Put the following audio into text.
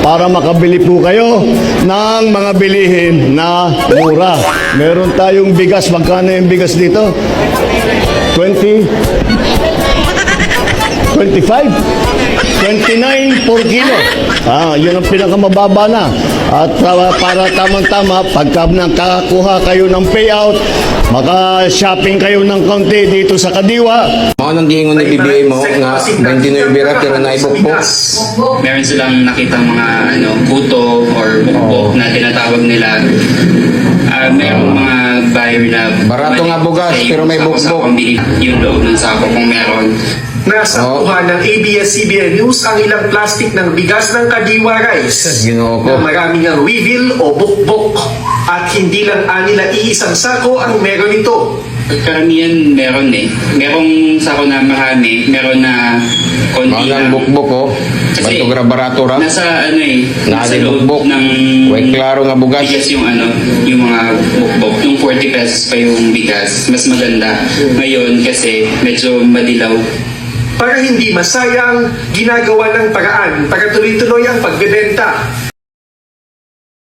para makabili po kayo ng mga bilihin na mura. Meron tayong bigas. Magkano yung bigas dito? 20? 25? 29 per kilo. Yun ang pinakamababa na. At para tamang-tama, pagka nakakakuha kayo ng payout, maka-shopping kayo ng konti dito sa Kadiwa. Mao nang giingon ni PBA mo nga 29 bira pero naibukbok. Meron silang nakitang mga puto or bukbok na tinatawag nila. Merong mga buyer na Barato nga bugas, pero may bukbok. Yung loob ng sako kung meron. Nasa kuha ng ABS-CBN News ang ilang plastic ng bigas ng Kadiwa Rice Ginoo na ko. maraming ang reveal o bukbok at hindi lang anila iisang sako ang meron ito. Karamihan meron eh. Merong sako na marami, meron na konti Mao lang. nang bukbok ko. Kasi Bato barato ra. nasa nasa Nasa loob bukbok. ng Way klaro nga bugas. bigas yung yung mga bukbok. Yung 40 pesos pa yung bigas, mas maganda. Ngayon kasi medyo madilaw. Para hindi masayang, ginagawa ng paraan para tuloy-tuloy ang pagbebenta.